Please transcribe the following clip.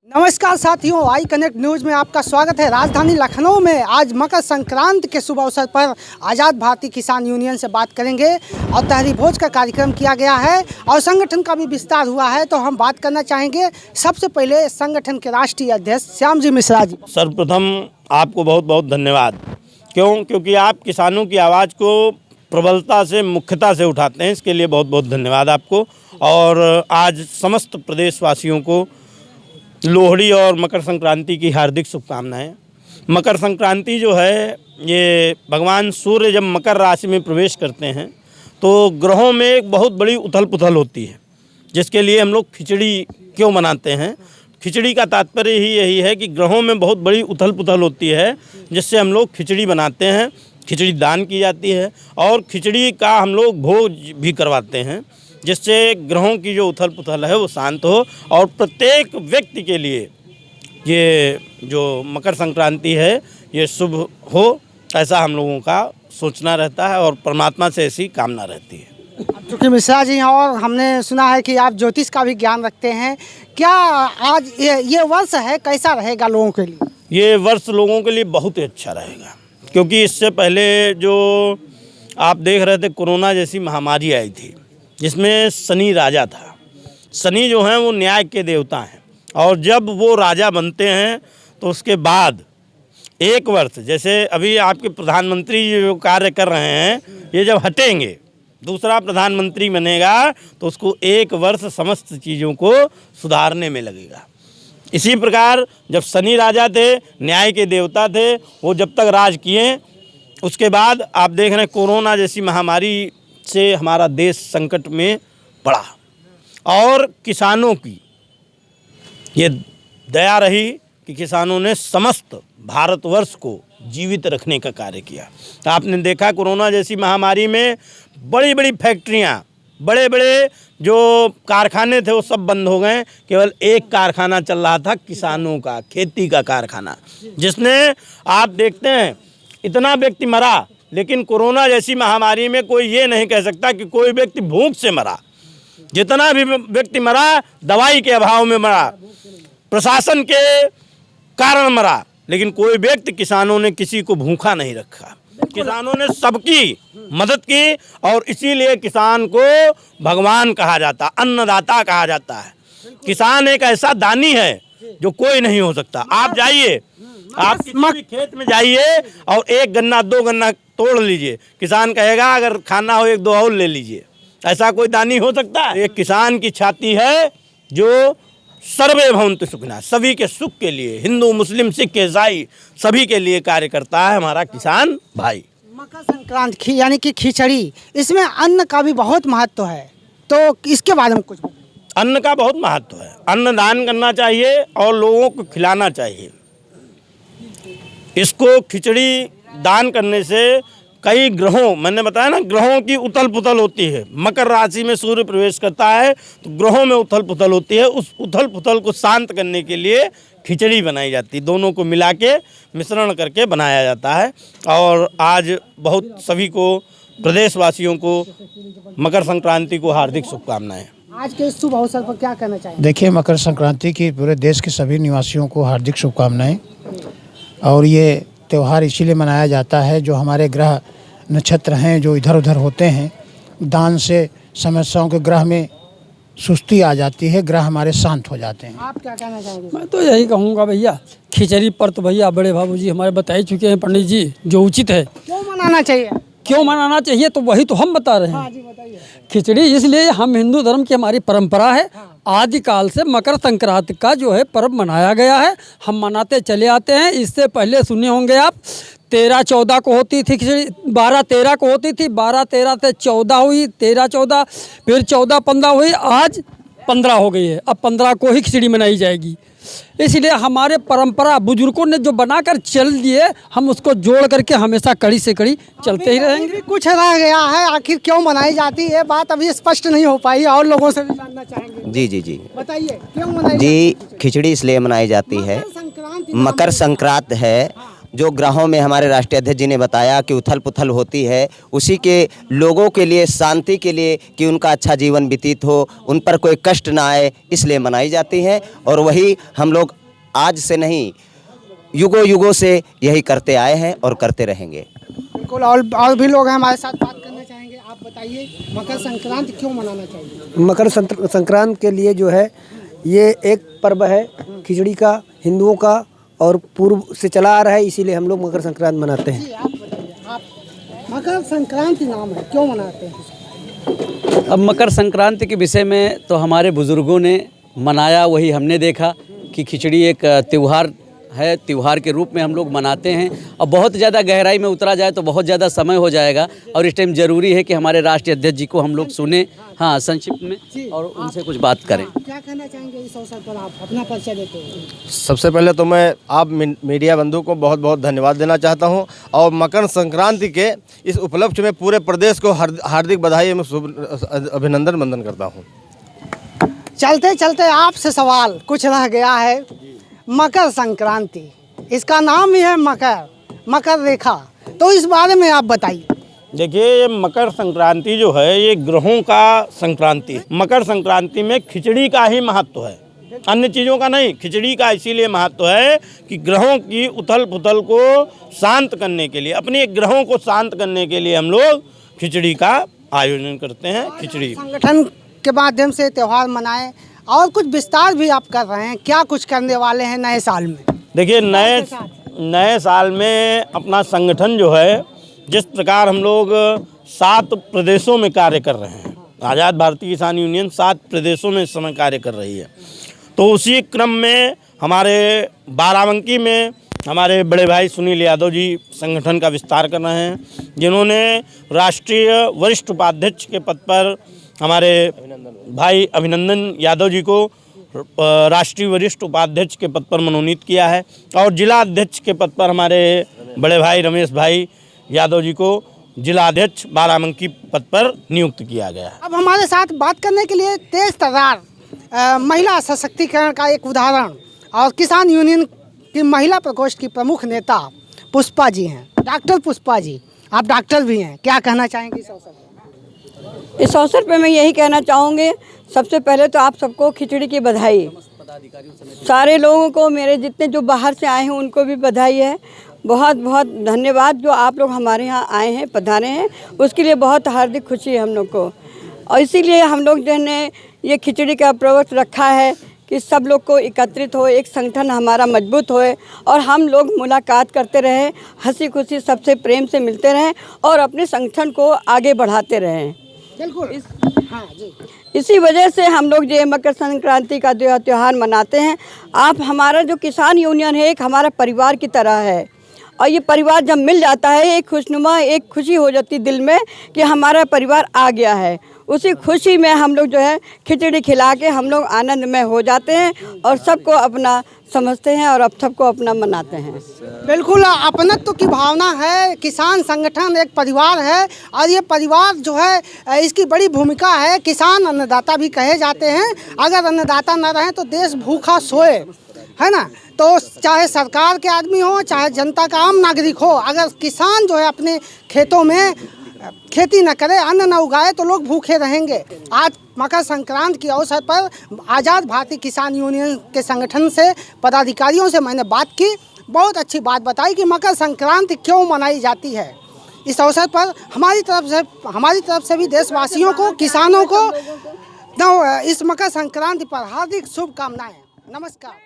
नमस्कार साथियों, I connect news में आपका स्वागत है। राजधानी लखनऊ में आज मकर संक्रांति के शुभ अवसर पर आज़ाद भारतीय किसान यूनियन से बात करेंगे और तहरी भोज का कार्यक्रम किया गया है और संगठन का भी विस्तार हुआ है, तो हम बात करना चाहेंगे सबसे पहले संगठन के राष्ट्रीय अध्यक्ष श्यामजी मिश्रा जी। सर्वप्रथम आपको बहुत बहुत धन्यवाद। क्योंकि आप किसानों की आवाज़ को प्रबलता से मुख्यता से उठाते हैं, इसके लिए बहुत बहुत धन्यवाद आपको। और आज समस्त प्रदेशवासियों को लोहड़ी और मकर संक्रांति की हार्दिक शुभकामनाएं। मकर संक्रांति जो है, ये भगवान सूर्य जब मकर राशि में प्रवेश करते हैं तो ग्रहों में एक बहुत बड़ी उथल पुथल होती है, जिसके लिए हम लोग खिचड़ी क्यों मनाते हैं। खिचड़ी का तात्पर्य ही यही है कि ग्रहों में बहुत बड़ी उथल पुथल होती है, जिससे हम लोग खिचड़ी बनाते हैं। खिचड़ी दान की जाती है और खिचड़ी का हम लोग भोज भी करवाते हैं, जिससे ग्रहों की जो उथल पुथल है वो शांत हो और प्रत्येक व्यक्ति के लिए ये जो मकर संक्रांति है ये शुभ हो, ऐसा हम लोगों का सोचना रहता है और परमात्मा से ऐसी कामना रहती है। चूँकि मिश्रा जी हैं और हमने सुना है कि आप ज्योतिष का भी ज्ञान रखते हैं, क्या आज ये वर्ष है कैसा रहेगा लोगों के लिए? ये वर्ष लोगों के लिए बहुत ही अच्छा रहेगा, क्योंकि इससे पहले जो आप देख रहे थे कोरोना जैसी महामारी आई थी, जिसमें शनि राजा था। शनि जो हैं वो न्याय के देवता हैं और जब वो राजा बनते हैं तो उसके बाद एक वर्ष, जैसे अभी आपके प्रधानमंत्री जो कार्य कर रहे हैं, ये जब हटेंगे दूसरा प्रधानमंत्री बनेगा तो उसको एक वर्ष समस्त चीज़ों को सुधारने में लगेगा। इसी प्रकार जब शनि राजा थे, न्याय के देवता थे, वो जब तक राज किए, उसके बाद आप देख रहे हैं कोरोना जैसी महामारी से हमारा देश संकट में पड़ा और किसानों की ये दया रही कि किसानों ने समस्त भारतवर्ष को जीवित रखने का कार्य किया। तो आपने देखा कोरोना जैसी महामारी में बड़ी बड़ी फैक्ट्रियां, बड़े बड़े जो कारखाने थे वो सब बंद हो गए। केवल एक कारखाना चल रहा था किसानों का, खेती का कारखाना, जिसने आप देखते हैं इतना व्यक्ति मरा, लेकिन कोरोना जैसी महामारी में कोई ये नहीं कह सकता कि कोई व्यक्ति भूख से मरा। जितना भी व्यक्ति मरा दवाई के अभाव में मरा, प्रशासन के कारण मरा, लेकिन कोई व्यक्ति किसानों ने किसी को भूखा नहीं रखा। किसानों ने सबकी मदद की और इसीलिए किसान को भगवान कहा जाता, अन्नदाता कहा जाता है। किसान एक ऐसा दानी है जो कोई नहीं हो सकता। आप जाइए, आप किसी भी खेत में जाइए और एक गन्ना दो गन्ना तोड़ लीजिए, किसान कहेगा अगर खाना हो एक दो और ले लीजिए। ऐसा कोई दानी हो सकता है? एक किसान की छाती है जो सर्वे भवन्तु सुखिनः, सभी के सुख के लिए, हिंदू मुस्लिम सिख ईसाई सभी के लिए कार्य करता है हमारा किसान भाई। मकर संक्रांति यानी कि खिचड़ी, इसमें अन्न का भी बहुत महत्व है, तो इसके बारे में कुछ बताइए। अन्न का बहुत महत्व है, अन्न दान करना चाहिए और लोगों को खिलाना चाहिए। इसको खिचड़ी दान करने से कई ग्रहों, मैंने बताया ना, ग्रहों की उथल पुथल होती है। मकर राशि में सूर्य प्रवेश करता है तो ग्रहों में उथल पुथल होती है। उस उथल पुथल को शांत करने के लिए खिचड़ी बनाई जाती है, दोनों को मिला के मिश्रण करके बनाया जाता है। और आज बहुत सभी को, प्रदेशवासियों को मकर संक्रांति को हार्दिक शुभकामनाएं। आज के इस शुभ अवसर पर क्या कहना चाहिए? देखिए, मकर संक्रांति की पूरे देश के सभी निवासियों को हार्दिक शुभकामनाएं। और ये त्यौहार इसीलिए मनाया जाता है, जो हमारे ग्रह नक्षत्र हैं जो इधर उधर होते हैं, दान से समस्याओं के ग्रह में सुस्ती आ जाती है, ग्रह हमारे शांत हो जाते हैं। आप क्या कहना चाहेंगे? मैं तो यही कहूँगा भैया, खिचड़ी पर तो भैया बड़े बाबूजी हमारे बता ही चुके हैं, पंडित जी, जो उचित है। क्यों मनाना चाहिए? क्यों मनाना चाहिए तो वही तो हम बता रहे हैं। जी बताइए। खिचड़ी इसलिए, हम हिंदू धर्म की हमारी परंपरा है, आदिकाल से मकर संक्रांति का जो है पर्व मनाया गया है, हम मनाते चले आते हैं। इससे पहले सुने होंगे आप, 13-14 को होती थी खिचड़ी, 12-13 को होती थी, 12-13 से 14 हुई, 13-14 फिर 14-15 हुई, आज 15 हो गई है। अब 15 को ही खिचड़ी मनाई जाएगी। इसलिए हमारे परंपरा बुजुर्गों ने जो बनाकर चल दिए, हम उसको जोड़ करके हमेशा कड़ी से कड़ी चलते ही रहेंगे। कुछ रह गया है, आखिर क्यों मनाई जाती है, बात अभी स्पष्ट नहीं हो पाई और लोगों से भी जानना चाहेंगे। जी जी जी बताइए क्यों मनाई जी। खिचड़ी इसलिए मनाई जाती है, संक्रांति मकर संक्रांत है, जो ग्रहों में हमारे राष्ट्रीय अध्यक्ष जी ने बताया कि उथल पुथल होती है, उसी के लोगों के लिए, शांति के लिए, कि उनका अच्छा जीवन व्यतीत हो, उन पर कोई कष्ट ना आए, इसलिए मनाई जाती है। और वही हम लोग आज से नहीं, युगों युगों से यही करते आए हैं और करते रहेंगे। बिल्कुल। और भी लोग हैं हमारे साथ, बात करना चाहेंगे। आप बताइए, मकर संक्रांति क्यों मनाना चाहिए? मकर संक्रांति के लिए जो है, ये एक पर्व है खिचड़ी का, हिंदुओं का, और पूर्व से चला आ रहा है, इसीलिए हम लोग मकर संक्रांति मनाते हैं। जी, आप बताइए, आप मकर संक्रांति नाम है, क्यों मनाते हैं? अब मकर संक्रांति के विषय में तो हमारे बुज़ुर्गों ने मनाया, वही हमने देखा कि खिचड़ी एक त्यौहार है, त्यौहार के रूप में हम लोग मनाते हैं। और बहुत ज़्यादा गहराई में उतरा जाए तो बहुत ज़्यादा समय हो जाएगा, और इस टाइम ज़रूरी है कि हमारे राष्ट्रीय अध्यक्ष जी को हम लोग सुने, हाँ, संक्षिप्त में, और उनसे कुछ बात करें। क्या कहना चाहेंगे इस अवसर पर? आप अपना परिचय देते हैं। सबसे पहले तो मैं आप मीडिया बंधु को बहुत बहुत धन्यवाद देना चाहता हूं, और मकर संक्रांति के इस उपलक्ष्य में पूरे प्रदेश को हार्दिक बधाई एवं अभिनंदन वंदन करता हूं। चलते चलते आपसे सवाल कुछ रह गया है। मकर संक्रांति, इसका नाम ही है मकर, मकर रेखा, तो इस बारे में आप बताइए। देखिए, ये मकर संक्रांति जो है, ये ग्रहों का संक्रांति है। मकर संक्रांति में खिचड़ी का ही महत्व है, अन्य चीज़ों का नहीं। खिचड़ी का इसीलिए महत्व है कि ग्रहों की उथल पुथल को शांत करने के लिए, अपने ग्रहों को शांत करने के लिए हम लोग खिचड़ी का आयोजन करते हैं। खिचड़ी संगठन के माध्यम से त्यौहार मनाएं, और कुछ विस्तार भी आप कर रहे हैं, क्या कुछ करने वाले हैं नए साल में? देखिए, नए साल में अपना संगठन जो है, जिस प्रकार हम लोग 7 प्रदेशों में कार्य कर रहे हैं, आज़ाद भारतीय किसान यूनियन 7 प्रदेशों में इस समय कार्य कर रही है, तो उसी क्रम में हमारे बाराबंकी में हमारे बड़े भाई सुनील यादव जी संगठन का विस्तार कर रहे हैं, जिन्होंने राष्ट्रीय वरिष्ठ उपाध्यक्ष के पद पर हमारे भाई अभिनंदन यादव जी को राष्ट्रीय वरिष्ठ उपाध्यक्ष के पद पर मनोनीत किया है, और जिला अध्यक्ष के पद पर हमारे बड़े भाई रमेश भाई यादव जी को जिलाध्यक्ष बाराबंकी पद पर नियुक्त किया गया है। अब हमारे साथ बात करने के लिए तेज तर्रार महिला सशक्तिकरण का एक उदाहरण और किसान यूनियन की महिला प्रकोष्ठ की प्रमुख नेता पुष्पा जी हैं। डॉक्टर पुष्पा जी, आप डॉक्टर भी हैं, क्या कहना चाहेंगे इस अवसर पर? इस अवसर पे मैं यही कहना चाहूँगी, सबसे पहले तो आप सबको खिचड़ी की बधाई, सारे लोगों को, मेरे जितने जो बाहर से आए हैं उनको भी बधाई है। बहुत बहुत धन्यवाद जो आप लोग हमारे यहाँ आए हैं, पधारे हैं, उसके लिए बहुत हार्दिक खुशी है हम लोग को। और इसीलिए हम लोग जो ने ये खिचड़ी का प्रवृत्त रखा है कि सब लोग को एकत्रित हो, एक संगठन हमारा मजबूत होए, और हम लोग मुलाकात करते रहें, हंसी खुशी सबसे प्रेम से मिलते रहें, और अपने संगठन को आगे बढ़ाते रहें। बिल्कुल। हाँ जी, इसी वजह से हम लोग जो मकर संक्रांति का जो त्यौहार मनाते हैं। आप हमारा जो किसान यूनियन है एक हमारा परिवार की तरह है, और ये परिवार जब मिल जाता है, एक खुशनुमा, एक खुशी हो जाती दिल में कि हमारा परिवार आ गया है। उसी खुशी में हम लोग जो है खिचड़ी खिला के हम लोग आनंद में हो जाते हैं, और सबको अपना समझते हैं, और अब सबको अपना मनाते हैं। बिल्कुल, अपनत्व की भावना है। किसान संगठन एक परिवार है, और ये परिवार जो है इसकी बड़ी भूमिका है। किसान अन्नदाता भी कहे जाते हैं, अगर अन्नदाता न रहें तो देश भूखा सोए, है ना। तो चाहे सरकार के आदमी हो, चाहे जनता का आम नागरिक हो, अगर किसान जो है अपने खेतों में खेती न करे, अन्न न उगाए, तो लोग भूखे रहेंगे। आज मकर संक्रांति के अवसर पर आज़ाद भारतीय किसान यूनियन के संगठन से पदाधिकारियों से मैंने बात की, बहुत अच्छी बात बताई कि मकर संक्रांति क्यों मनाई जाती है। इस अवसर पर हमारी तरफ से भी देशवासियों को, किसानों को इस मकर संक्रांति पर हार्दिक शुभकामनाएं। नमस्कार।